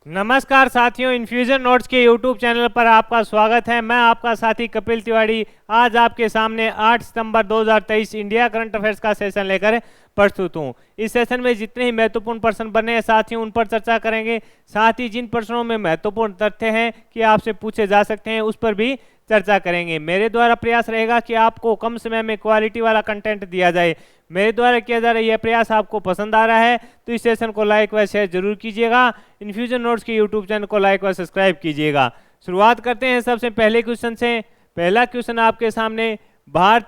नमस्कार साथियों, infusion notes के यूट्यूब चैनल पर आपका स्वागत है। मैं आपका साथी कपिल तिवारी आज आपके सामने 8 सितंबर 2023 इंडिया करंट अफेयर्स का सेशन लेकर प्रस्तुत हूँ। इस सेशन में जितने ही महत्वपूर्ण प्रश्न बने हैं साथियों उन पर चर्चा करेंगे। साथ ही जिन प्रश्नों में महत्वपूर्ण तथ्य हैं कि आपसे पूछे जा सकते हैं उस पर भी चर्चा करेंगे। मेरे द्वारा प्रयास रहेगा कि आपको कम समय में क्वालिटी वाला कंटेंट दिया जाए। मेरे द्वारा किया जा रहा यह प्रयास आपको पसंद आ रहा है तो इस सेशन को लाइक व शेयर जरूर कीजिएगा। इन्फ्यूजन नोट्स के यूट्यूब चैनल को लाइक व सब्सक्राइब कीजिएगा। शुरुआत करते हैं सबसे पहले क्वेश्चन से। पहला क्वेश्चन आपके सामने, भारत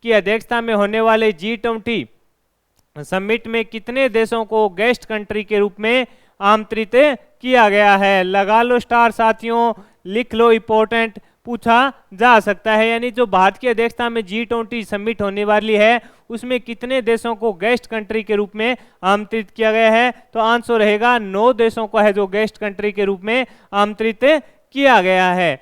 की अध्यक्षता में होने वाले G20 समिट में कितने देशों को गेस्ट कंट्री के रूप में आमंत्रित किया गया है? लगा लो स्टार साथियों, लिख लो इंपॉर्टेंट, पूछा जा सकता है। यानी जो भारत की अध्यक्षता में G20 समिट होने वाली है उसमें कितने देशों को गेस्ट कंट्री के रूप में आमंत्रित किया गया है? तो आंसर रहेगा 9 देशों को है जो गेस्ट कंट्री के रूप में आमंत्रित किया गया है।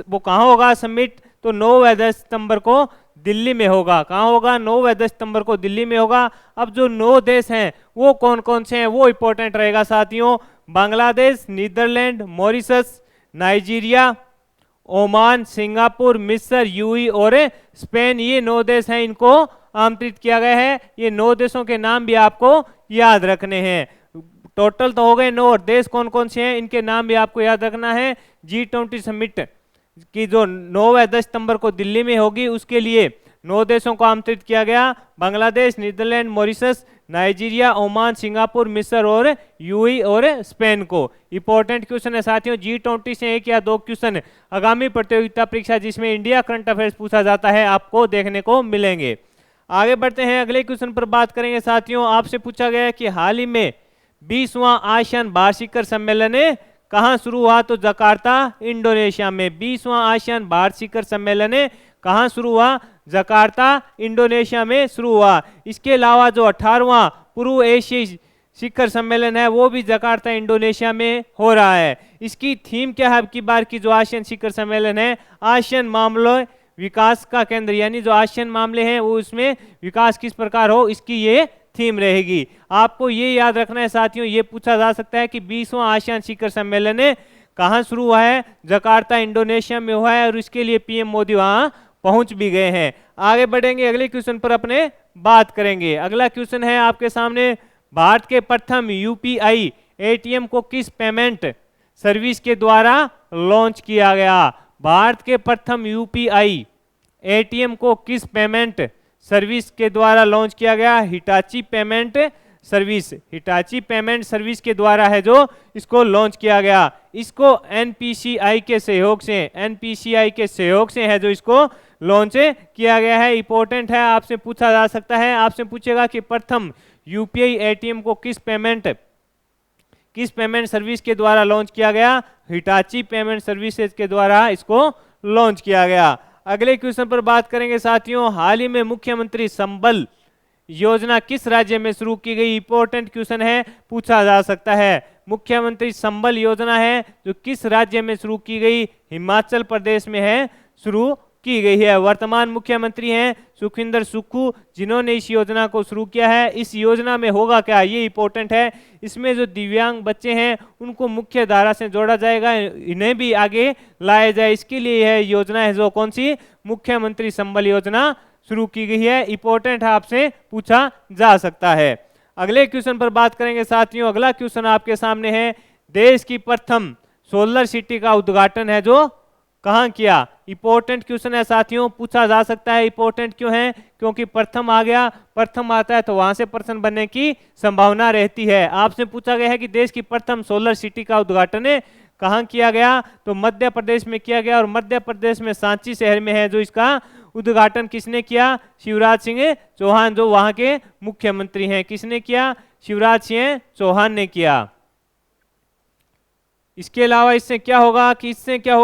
वो कहाँ होगा समिट? तो 9 व 10 सितंबर को दिल्ली में होगा। कहाँ होगा? 9 व 10 सितंबर को दिल्ली में होगा। अब जो 9 देश हैं वो कौन कौन से हैं वो इंपॉर्टेंट रहेगा साथियों। Bangladesh, Netherlands, Mauritius, Nigeria, Oman, Singapore, मिस्र, यूएई और स्पेन, ये 9 देश हैं, इनको आमंत्रित किया गया है। ये 9 देशों के नाम भी आपको याद रखने हैं। टोटल तो हो गए 9, और देश कौन कौन से हैं इनके नाम भी आपको याद रखना है। G20 समिट की जो 9 व 10 सितंबर को दिल्ली में होगी उसके लिए 9 देशों को आमंत्रित किया गया। Bangladesh, Netherlands, Mauritius, Nigeria, Oman, Singapore, मिस्र और यूएई और स्पेन को। इंपॉर्टेंट क्वेश्चन है साथियों। G20 से 1 या 2 क्वेश्चन आगामी प्रतियोगिता परीक्षा जिसमें इंडिया करंट अफेयर्स पूछा जाता है आपको देखने को मिलेंगे। आगे बढ़ते हैं, अगले क्वेश्चन पर बात करेंगे साथियों। आपसे पूछा गया कि हाल ही में 20वां आसियान भारत शिखर सम्मेलन कहाँ शुरू हुआ? तो जकार्ता, इंडोनेशिया में। 20वां आसियान भारत शिखर सम्मेलन कहाँ शुरू हुआ? जकार्ता, इंडोनेशिया में शुरू हुआ। इसके अलावा जो 18वां पूर्व एशियाई शिखर सम्मेलन है वो भी जकार्ता, इंडोनेशिया में हो रहा है। इसकी थीम क्या है अब की बार की जो आसियान शिखर सम्मेलन है? आसियान मामलों विकास का केंद्र, यानी जो आसियान मामले हैं वो उसमें विकास किस प्रकार हो इसकी ये थीम रहेगी। आपको ये याद रखना है साथियों, ये पूछा जा सकता है कि 20वां आसियान शिखर सम्मेलन कहाँ शुरू हुआ है? जकार्ता, इंडोनेशिया में हुआ है और इसके लिए पीएम मोदी वहां पहुंच भी गए हैं। आगे बढ़ेंगे, अगले क्वेश्चन पर अपने बात करेंगे। अगला क्वेश्चन है आपके सामने, भारत के प्रथम यूपीआई एटीएम को किस पेमेंट सर्विस के द्वारा लॉन्च किया गया? भारत के प्रथम यूपीआई एटीएम को किस पेमेंट सर्विस के द्वारा लॉन्च किया गया? Hitachi payment service. Hitachi payment service के द्वारा है जो इसको लॉन्च किया गया। इसको एनपीसीआई के सहयोग से, एनपीसीआई के सहयोग से है जो इसको लॉन्च किया गया है। इंपॉर्टेंट है, आपसे पूछा जा सकता है। आपसे पूछेगा कि प्रथम यूपीआई एटीएम को किस पेमेंट सर्विस के द्वारा लॉन्च किया गया? हिटाची पेमेंट सर्विसेज के द्वारा इसको लॉन्च किया गया। अगले क्वेश्चन पर बात करेंगे साथियों। हाल ही में मुख्यमंत्री संबल योजना किस राज्य में शुरू की गई? इंपॉर्टेंट क्वेश्चन है, पूछा जा सकता है। मुख्यमंत्री संबल योजना है जो किस राज्य में शुरू की गई? हिमाचल प्रदेश में है शुरू की गई है। वर्तमान मुख्यमंत्री हैं सुखविंदर सुक्खू जिन्होंने इस योजना को शुरू किया है। इस योजना में होगा क्या ये इंपॉर्टेंट है। इसमें जो दिव्यांग बच्चे हैं उनको मुख्य धारा से जोड़ा जाएगा, इन्हें भी आगे लाया जाए। इसके लिए यह योजना है जो कौन सी? मुख्यमंत्री संबल योजना शुरू की गई है। इंपॉर्टेंट है, आपसे पूछा जा सकता है। अगले क्वेश्चन पर बात करेंगे साथियों। अगला क्वेश्चन आपके सामने है, देश की प्रथम सोलर सिटी का उद्घाटन है जो कहाँ किया? इंपॉर्टेंट क्वेश्चन है साथियों, पूछा जा सकता है। इंपॉर्टेंट क्यों है? क्योंकि प्रथम आ गया, प्रथम आता है तो वहां से प्रश्न बनने की संभावना रहती है। आपसे पूछा गया है कि देश की प्रथम सोलर सिटी का उद्घाटन कहाँ किया गया? तो मध्य प्रदेश में किया गया, और मध्य प्रदेश में सांची शहर में है जो इसका उद्घाटन किसने किया? शिवराज सिंह चौहान जो वहां के मुख्यमंत्री हैं। किसने किया? शिवराज सिंह चौहान ने किया। इसके अलावा इससे क्या होगा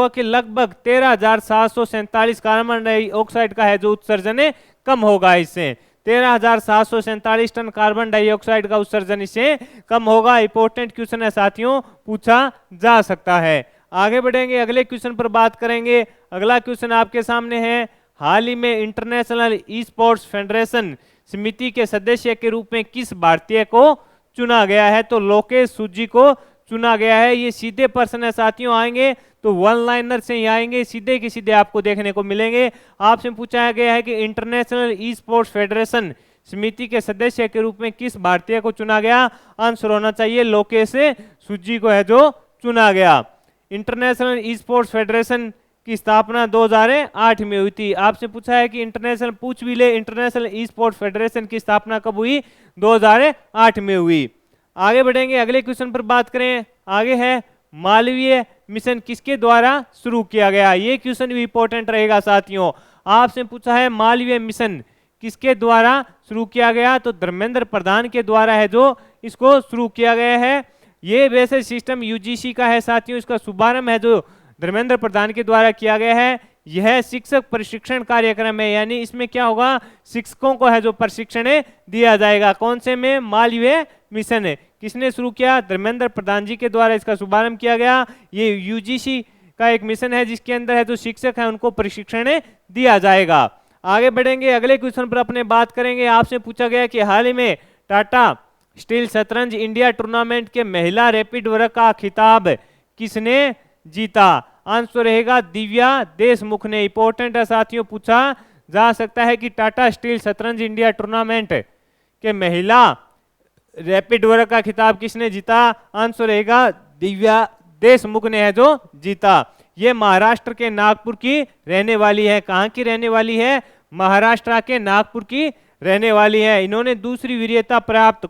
कि लगभग 13,747 कार्बन डाइऑक्साइड का है जो उत्सर्जन कम होगा। इससे 13,747 टन कार्बन डाइऑक्साइड का उत्सर्जन इससे कम होगा। इंपॉर्टेंट क्वेश्चन है साथियों, पूछा जा सकता है। आगे बढ़ेंगे, अगले क्वेश्चन पर बात करेंगे। अगला क्वेश्चन आपके सामने है, हाल ही में इंटरनेशनल ई स्पोर्ट्स फेडरेशन समिति के सदस्य के रूप में किस भारतीय को चुना गया है? तो लोकेश सूजी को चुना गया है। ये सीधे पर्सन है साथियों, आएंगे तो वन लाइनर से ही आएंगे, सीधे के सीधे आपको देखने को मिलेंगे। आपसे पूछा गया है कि इंटरनेशनल ई स्पोर्ट्स फेडरेशन समिति के सदस्य के रूप में किस भारतीय को चुना गया? आंसर होना चाहिए लोकेश सुजी को है जो चुना गया। इंटरनेशनल ई स्पोर्ट्स फेडरेशन की स्थापना 2008 में हुई थी। आपसे पूछा है कि इंटरनेशनल, पूछ भी ले, इंटरनेशनल ई स्पोर्ट्स फेडरेशन की स्थापना कब हुई? 2008 में हुई। आगे बढ़ेंगे, अगले क्वेश्चन पर बात करें। आगे है मालवीय मिशन किसके द्वारा शुरू किया गया? ये क्वेश्चन भी इंपॉर्टेंट रहेगा साथियों। आपसे पूछा है मालवीय मिशन किसके द्वारा शुरू किया गया? तो धर्मेंद्र प्रधान के द्वारा है जो इसको शुरू किया गया है। ये वैसे सिस्टम यूजीसी का है साथियों, इसका शुभारंभ है जो धर्मेंद्र प्रधान के द्वारा किया गया है। यह शिक्षक प्रशिक्षण कार्यक्रम है, यानी इसमें क्या होगा? शिक्षकों को है जो प्रशिक्षण दिया जाएगा। कौन से में? मालवीय मिशन है। किसने शुरू किया? धर्मेंद्र प्रधान जी के द्वारा इसका शुभारंभ किया गया। ये यूजीसी का एक मिशन है जिसके अंदर है जो शिक्षक है उनको प्रशिक्षण दिया जाएगा। आगे बढ़ेंगे, अगले क्वेश्चन पर अपने बात करेंगे। आपसे पूछा गया कि हाल ही में टाटा स्टील शतरंज इंडिया टूर्नामेंट के महिला रैपिड वर्ग का खिताब किसने जीता? आंसर रहेगा दिव्या देशमुख ने। इंपॉर्टेंट है साथियों, पूछा जा सकता है कि टाटा स्टील शतरंज इंडिया टूर्नामेंट के महिला रैपिड वर्ग का खिताब किसने जीता? आंसर रहेगा दिव्या देशमुख ने है जो जीता। ये महाराष्ट्र के नागपुर की रहने वाली है। कहाँ की रहने वाली है? महाराष्ट्र के नागपुर की रहने वाली है। इन्होंने दूसरी वीरता प्राप्त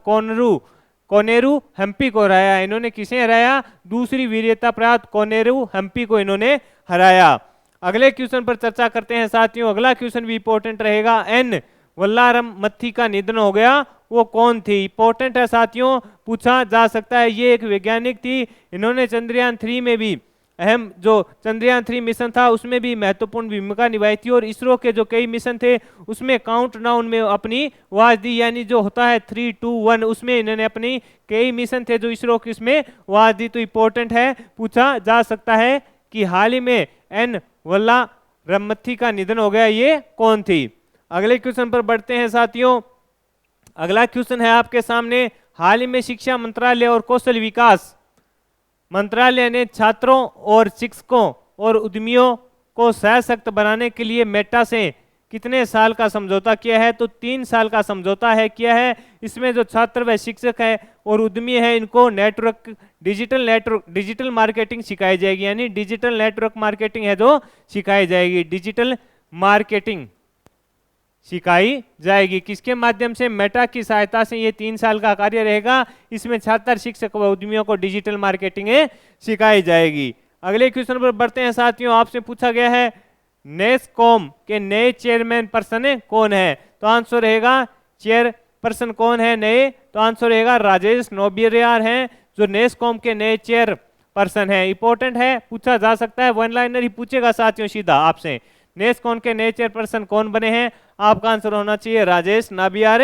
कोनेरू हम्पी को हराया। इन्होंने किसे हराया? दूसरी वीरता प्राप्त कोनेरू हम्पी को इन्होंने हराया। अगले क्वेश्चन पर चर्चा करते हैं साथियों। अगला क्वेश्चन भी इंपॉर्टेंट रहेगा। एन वल्लारमथी का निधन हो गया, वो कौन थी? इंपॉर्टेंट है साथियों, पूछा जा सकता है। ये एक वैज्ञानिक थी। इन्होंने चंद्रयान 3 में भी अहम, जो चंद्रयान 3 मिशन था उसमें भी महत्वपूर्ण भूमिका निभाई थी, और इसरो के जो कई मिशन थे उसमें काउंटडाउन में अपनी आवाज दी, यानी जो होता है 3, 2, 1, उसमें इन्होंने अपनी कई मिशन थे जो इसरो की इसमें आवाज दी। तो इंपॉर्टेंट है, पूछा जा सकता है कि हाल ही में एन वल्लारमथी का निधन हो गया, ये कौन थी? अगले क्वेश्चन पर बढ़ते हैं साथियों। अगला क्वेश्चन है आपके सामने। हाल ही में शिक्षा मंत्रालय और कौशल विकास मंत्रालय ने छात्रों और शिक्षकों और उद्यमियों को सशक्त बनाने के लिए मेटा से कितने साल का समझौता किया है? तो 3 साल का समझौता है किया है। इसमें जो छात्र व शिक्षक है और उद्यमी है इनको डिजिटल मार्केटिंग सिखाई जाएगी, यानी डिजिटल नेटवर्क मार्केटिंग है जो सिखाई जाएगी। डिजिटल मार्केटिंग सिखाई जाएगी किसके माध्यम से? मेटा की सहायता से। ये 3 साल का कार्य रहेगा। इसमें छात्र, शिक्षक व उद्यमियों को डिजिटल मार्केटिंग सिखाई जाएगी। अगले क्वेश्चन पर बढ़ते हैं साथियों। आपसे पूछा गया है नेस्कॉम के नए चेयरमैन पर्सन कौन है? तो आंसर रहेगा चेयरपर्सन कौन है नए? तो आंसर रहेगा राजेश नोबियार हैं जो नेस्कॉम के नए चेयरपर्सन है। इंपॉर्टेंट है, पूछा जा सकता है, वन लाइनर ही पूछेगा साथियों सीधा आपसे। नेस्कॉम के नए चेयरपर्सन कौन बने हैं? आपका आंसर होना चाहिए राजेश नाबियार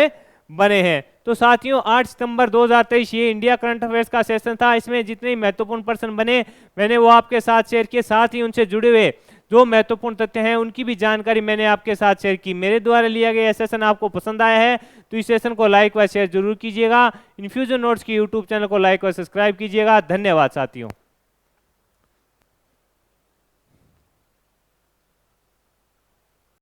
बने हैं। तो साथियों 8 सितंबर 2023 ये इंडिया करंट अफेयर्स का सेशन था। इसमें जितने महत्वपूर्ण पर्सन बने मैंने वो आपके साथ शेयर किए, साथ ही उनसे जुड़े हुए जो महत्वपूर्ण तथ्य हैं उनकी भी जानकारी मैंने आपके साथ शेयर की। मेरे द्वारा लिया गया सेशन आपको पसंद आया है तो इस सेशन को लाइक व शेयर जरूर कीजिएगा। इन्फ्यूजन नोट्स की यूट्यूब चैनल को लाइक व सब्सक्राइब कीजिएगा। धन्यवाद साथियों।